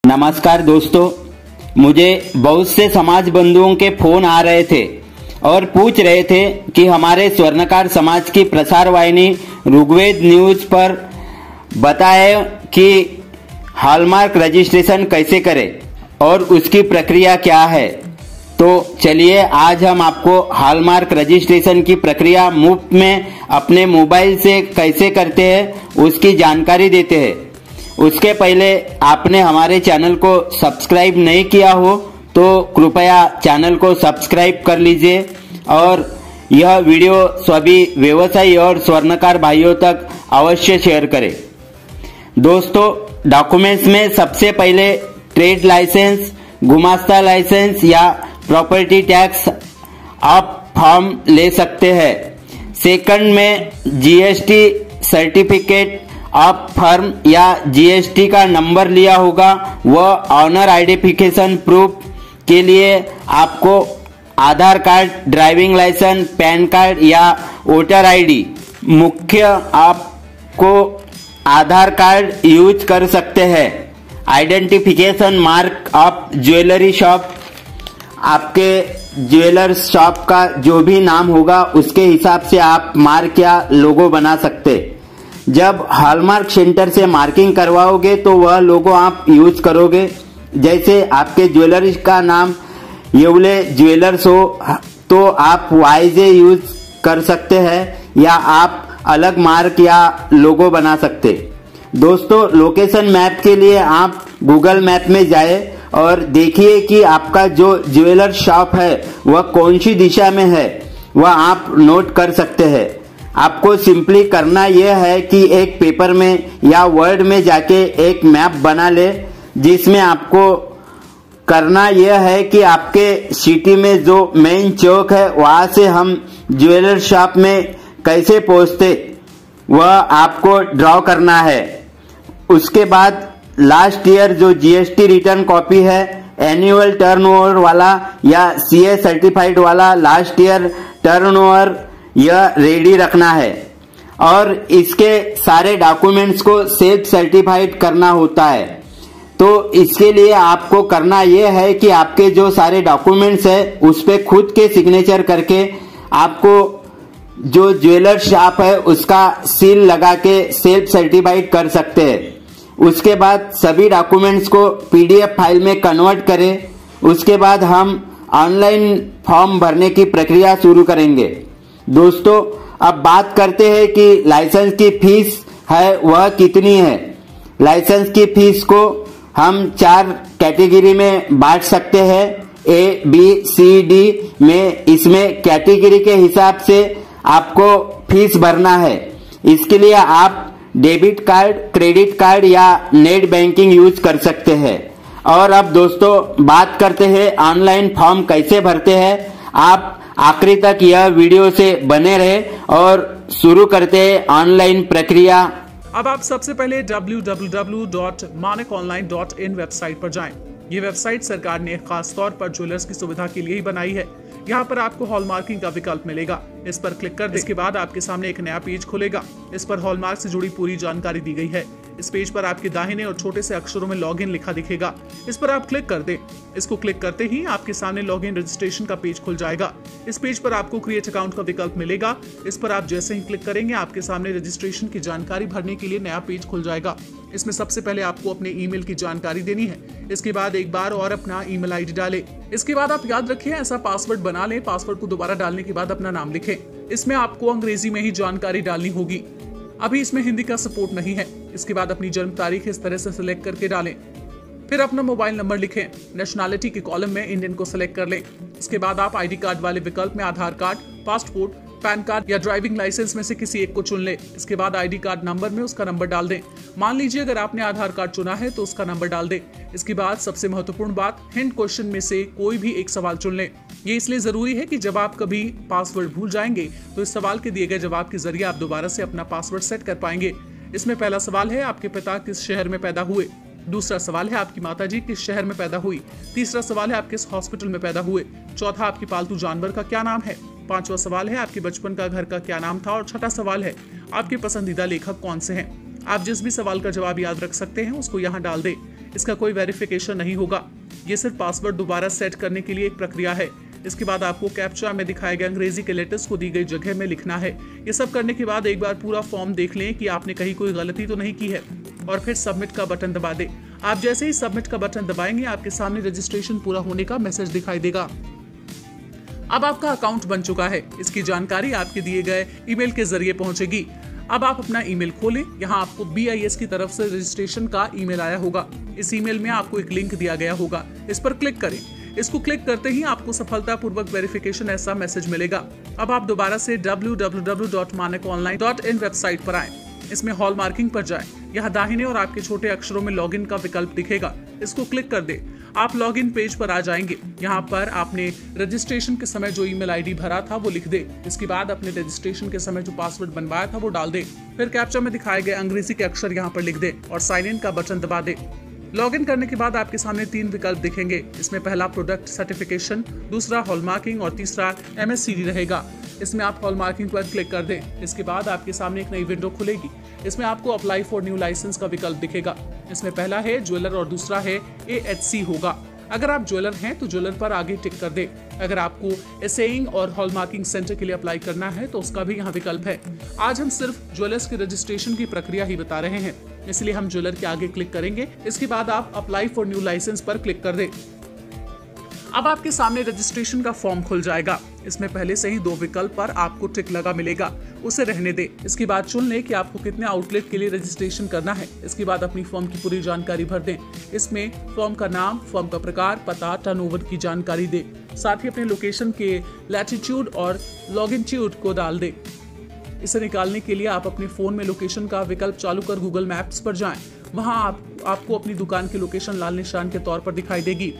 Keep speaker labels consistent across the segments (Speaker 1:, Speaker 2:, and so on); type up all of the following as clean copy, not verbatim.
Speaker 1: नमस्कार दोस्तों, मुझे बहुत से समाज बंधुओं के फोन आ रहे थे और पूछ रहे थे कि हमारे स्वर्णकार समाज की प्रसार वाहिनी ऋग्वेद न्यूज पर बताए कि हॉलमार्क रजिस्ट्रेशन कैसे करें और उसकी प्रक्रिया क्या है। तो चलिए आज हम आपको हॉलमार्क रजिस्ट्रेशन की प्रक्रिया मुफ्त में अपने मोबाइल से कैसे करते हैं उसकी जानकारी देते हैं। उसके पहले आपने हमारे चैनल को सब्सक्राइब नहीं किया हो तो कृपया चैनल को सब्सक्राइब कर लीजिए और यह वीडियो सभी व्यवसायी और स्वर्णकार भाइयों तक अवश्य शेयर करें। दोस्तों, डॉक्यूमेंट्स में सबसे पहले ट्रेड लाइसेंस, गुमास्ता लाइसेंस या प्रॉपर्टी टैक्स आप फॉर्म ले सकते हैं। सेकंड में जीएसटी सर्टिफिकेट आप फर्म या जीएसटी का नंबर लिया होगा, वह ऑनर आइडेंटिफिकेशन प्रूफ के लिए आपको Aadhaar card, driving licence, PAN card या वोटर आईडी। मुख्य आपको आधार कार्ड यूज कर सकते हैं। Identification mark of jewellery shop, आपके ज्वेलर शॉप का जो भी नाम होगा उसके हिसाब से आप मार्क या लोगो बना सकते। जब हॉलमार्क सेंटर से मार्किंग करवाओगे तो वह लोगो आप यूज करोगे। जैसे आपके ज्वेलरी का नाम येवले ज्वेलर्स हो तो आप वाईजे यूज कर सकते हैं या आप अलग मार्क या लोगो बना सकते। दोस्तों, लोकेशन मैप के लिए आप गूगल मैप में जाए और देखिए कि आपका जो ज्वेलर शॉप है वह कौन सी दिशा में है, वह आप नोट कर सकते हैं। आपको सिंपली करना यह है कि एक पेपर में या वर्ड में जाके एक मैप बना ले, जिसमें आपको करना यह है कि आपके सिटी में जो मेन चौक है वहां से हम ज्वेलर शॉप में कैसे पहुंचते वह आपको ड्रॉ करना है। उसके बाद लास्ट ईयर जो जीएसटी रिटर्न कॉपी है, एनुअल टर्नओवर वाला या सीए सर्टिफाइड वाला लास्ट ईयर टर्नओवर, यह रेडी रखना है और इसके सारे डॉक्यूमेंट्स को सेल्फ सर्टिफाइड करना होता है। तो इसके लिए आपको करना यह है कि आपके जो सारे डॉक्यूमेंट्स है उस पे खुद के सिग्नेचर करके आपको जो ज्वेलर शॉप है उसका सील लगा के सेल्फ सर्टिफाइड कर सकते हैं। उसके बाद सभी डॉक्यूमेंट्स को पीडीएफ फाइल में कन्वर्ट करें। उसके बाद हम ऑनलाइन फॉर्म भरने की प्रक्रिया शुरू करेंगे। दोस्तों, अब बात करते हैं कि लाइसेंस की फीस है वह कितनी है। लाइसेंस की फीस को हम 4 कैटेगरी में बांट सकते हैं, ए, बी, सी, डी में। इसमें कैटेगरी के हिसाब से आपको फीस भरना है। इसके लिए आप डेबिट कार्ड, क्रेडिट कार्ड या नेट बैंकिंग यूज कर सकते हैं। और अब दोस्तों बात करते हैं ऑनलाइन फॉर्म कैसे भरते हैं। आप आखिरी तक यह वीडियो से बने रहे और शुरू करते हैं ऑनलाइन प्रक्रिया।
Speaker 2: अब आप सबसे पहले www.manekonline.in वेबसाइट पर जाएं। ये वेबसाइट सरकार ने खास तौर पर ज्वेलर्स की सुविधा के लिए ही बनाई है। यहाँ पर आपको हॉलमार्किंग का विकल्प मिलेगा, इस पर क्लिक कर दें। इसके बाद आपके सामने एक नया पेज खुलेगा। इस पर हॉलमार्क से जुड़ी पूरी जानकारी दी गई है। इस पेज पर आपके दाहिने और छोटे से अक्षरों में लॉगिन लिखा दिखेगा, इस पर आप क्लिक कर दें। इसको क्लिक करते ही आपके सामने लॉगिन रजिस्ट्रेशन का पेज खुल जाएगा। इस पेज पर आपको क्रिएट अकाउंट का विकल्प मिलेगा। इस पर आप जैसे ही क्लिक करेंगे आपके सामने रजिस्ट्रेशन की जानकारी भरने के लिए नया पेज खुल जाएगा। इसमें सबसे पहले आपको अपने ईमेल की जानकारी देनी है। इसके बाद एक बार और अपना ईमेल आईडी डालें। इसके बाद आप याद रखें ऐसा पासवर्ड बना लें। पासवर्ड को दोबारा डालने के बाद अपना नाम लिखें। इसमें आपको अंग्रेजी में ही जानकारी डालनी होगी, अभी इसमें हिंदी का सपोर्ट नहीं है। इसके बाद अपनी जन्म तारीख इस तरह से सिलेक्ट करके डालें। फिर अपना मोबाइल नंबर लिखें। नेशनैलिटी के कॉलम में इंडियन को सिलेक्ट कर लें। इसके बाद आप आईडी कार्ड वाले विकल्प में आधार कार्ड, पासपोर्ट, पैन कार्ड या ड्राइविंग लाइसेंस में से किसी एक को चुन लें। इसके बाद आईडी कार्ड नंबर में उसका नंबर डाल दें। मान लीजिए अगर आपने आधार कार्ड चुना है तो उसका नंबर डाल दें। इसके बाद सबसे महत्वपूर्ण बात, हिंट क्वेश्चन में से कोई भी एक सवाल चुन लें। ये इसलिए जरूरी है कि जब आप कभी पासवर्ड भूल जाएंगे तो इस सवाल के दिए गए जवाब के जरिए आप दोबारा से अपना पासवर्ड सेट कर पाएंगे। इसमें पहला सवाल है आपके पिता किस शहर में पैदा हुए। दूसरा सवाल है आपकी माताजी किस शहर में पैदा हुई। तीसरा सवाल है आप किस हॉस्पिटल में पैदा हुए। चौथा आपकी पालतू जानवर का क्या नाम है। पांचवा सवाल है आपके बचपन का घर का क्या नाम था। और छठा सवाल है आपके पसंदीदा लेखक कौन से हैं। आप जिस भी सवाल का जवाब याद रख सकते हैं उसको यहाँ डाल दें। इसका कोई वेरिफिकेशन नहीं होगा। ये सिर्फ पासवर्ड दोबारा सेट करने के लिए एक प्रक्रिया है। इसके बाद आपको कैप्चा में दिखाए गए अंग्रेजी के लेटर्स को दी गई जगह में लिखना है। ये सब करने के बाद एक बार पूरा फॉर्म देख लें कि आपने कहीं कोई गलती तो नहीं की है और फिर सबमिट का बटन दबा दें। आप जैसे ही सबमिट का बटन दबाएंगे आपके सामने रजिस्ट्रेशन पूरा होने का मैसेज दिखाई देगा। अब आपका अकाउंट बन चुका है। इसकी जानकारी आपके दिए गए ईमेल के जरिए पहुंचेगी। अब आप अपना ईमेल खोलें। यहाँ आपको BIS की तरफ से रजिस्ट्रेशन का ईमेल आया होगा। इस ईमेल में आपको एक लिंक दिया गया होगा, इस पर क्लिक करें। इसको क्लिक करते ही आपको सफलतापूर्वक वेरिफिकेशन ऐसा मैसेज मिलेगा। अब आप दोबारा से www.manakonline.in वेबसाइट पर आएं। इसमें हॉल मार्किंग पर जाएं। यहाँ दाहिने और आपके छोटे अक्षरों में लॉगिन का विकल्प दिखेगा, इसको क्लिक कर दें। आप लॉगिन पेज पर आ जाएंगे। यहाँ पर आपने रजिस्ट्रेशन के समय जो ईमेल आईडी भरा था वो लिख दे। इसके बाद अपने रजिस्ट्रेशन के समय जो पासवर्ड बनवाया था वो डाल दे। फिर कैप्चा में दिखाए गए अंग्रेजी के अक्षर यहाँ पर लिख दे और साइन इन का बटन दबा दे। लॉगिन करने के बाद आपके सामने 3 विकल्प दिखेंगे। इसमें पहला प्रोडक्ट सर्टिफिकेशन, दूसरा हॉलमार्किंग और तीसरा MSCD रहेगा। इसमें आप हॉलमार्किंग पर क्लिक कर दें। इसके बाद आपके सामने एक नई विंडो खुलेगी। इसमें आपको अप्लाई फॉर न्यू लाइसेंस का विकल्प दिखेगा। इसमें पहला है ज्वेलर और दूसरा है AHC होगा। अगर आप ज्वेलर हैं तो ज्वेलर पर आगे टिक कर दें। अगर आपको एसेइंग और हॉलमार्किंग सेंटर के लिए अप्लाई करना है तो उसका भी यहाँ विकल्प है। आज हम सिर्फ ज्वेलर्स के रजिस्ट्रेशन की प्रक्रिया ही बता रहे हैं, इसलिए हम ज्वेलर के आगे क्लिक करेंगे। इसके बाद आप अप्लाई फॉर न्यू लाइसेंस पर क्लिक कर दें। अब आपके सामने रजिस्ट्रेशन का फॉर्म खुल जाएगा। इसमें पहले से ही 2 विकल्प पर आपको टिक लगा मिलेगा, उसे रहने दे। इसके बाद चुन लें कि आपको कितने आउटलेट के लिए रजिस्ट्रेशन करना है। इसके बाद अपनी फॉर्म की पूरी जानकारी भर दें। इसमें फॉर्म का नाम, फॉर्म का प्रकार, पता, टर्नओवर की जानकारी दें। साथ ही अपने लोकेशन के लैटिट्यूड और लॉन्गिट्यूड को डाल दें। इसे निकालने के लिए आप अपने फोन में लोकेशन का विकल्प चालू कर गूगल मैप्स पर जाएं। वहां आपको अपनी दुकान की लोकेशन लाल निशान के तौर पर दिखाई देगी।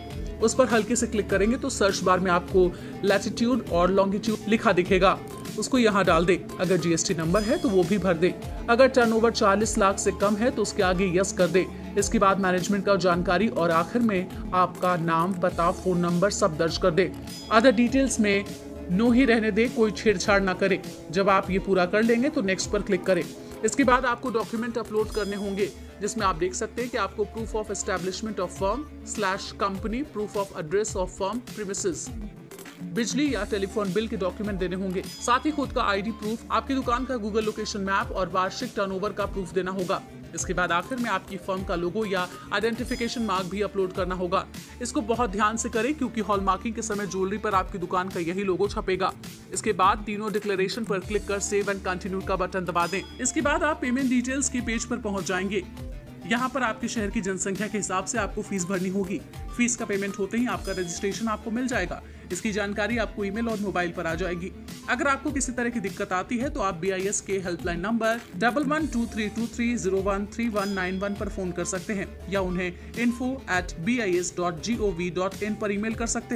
Speaker 2: उस पर हल्के से क्लिक करेंगे तो सर्च बार में आपको लैटिट्यूड और लॉन्गिट्यूड लिखा दिखेगा, उसको यहाँ डाल दे। अगर GST नंबर है तो वो भी भर दे। अगर टर्नओवर 40 लाख से कम है तो उसके आगे यस कर दे। इसके बाद मैनेजमेंट का जानकारी और आखिर में आपका नाम, पता, फोन नंबर सब दर्ज कर दे। अदर डिटेल्स में नो ही रहने दे, कोई छेड़छाड़ ना करे। जब आप ये पूरा कर लेंगे तो नेक्स्ट पर क्लिक करें। इसके बाद आपको डॉक्यूमेंट अपलोड करने होंगे, जिसमें आप देख सकते हैं कि आपको proof of establishment of firm /company, proof of address of firm premises, बिजली या टेलीफोन बिल के डॉक्यूमेंट देने होंगे। साथ ही खुद का ID प्रूफ, आपकी दुकान का गूगल लोकेशन मैप और वार्षिक टर्नओवर का प्रूफ देना होगा। इसके बाद आखिर में आपकी फर्म का लोगो या आइडेंटिफिकेशन मार्क भी अपलोड करना होगा। इसको बहुत ध्यान से करें क्योंकि हॉलमार्किंग के समय ज्वेलरी पर आपकी दुकान का यही लोगो छपेगा। इसके बाद तीनों डिक्लेरेशन पर क्लिक कर सेव एंड कंटिन्यू का बटन दबा दें। इसके बाद आप पेमेंट डिटेल्स के पेज पर पहुंच जाएंगे। यहाँ पर आपके शहर की जनसंख्या के हिसाब से आपको फीस भरनी होगी। फीस का पेमेंट होते ही आपका रजिस्ट्रेशन आपको मिल जाएगा। इसकी जानकारी आपको ईमेल और मोबाइल पर आ जाएगी। अगर आपको किसी तरह की दिक्कत आती है तो आप BIS के हेल्पलाइन नंबर 112323013191 पर फोन कर सकते हैं या उन्हें info@bis.gov.in पर ईमेल कर सकते हैं।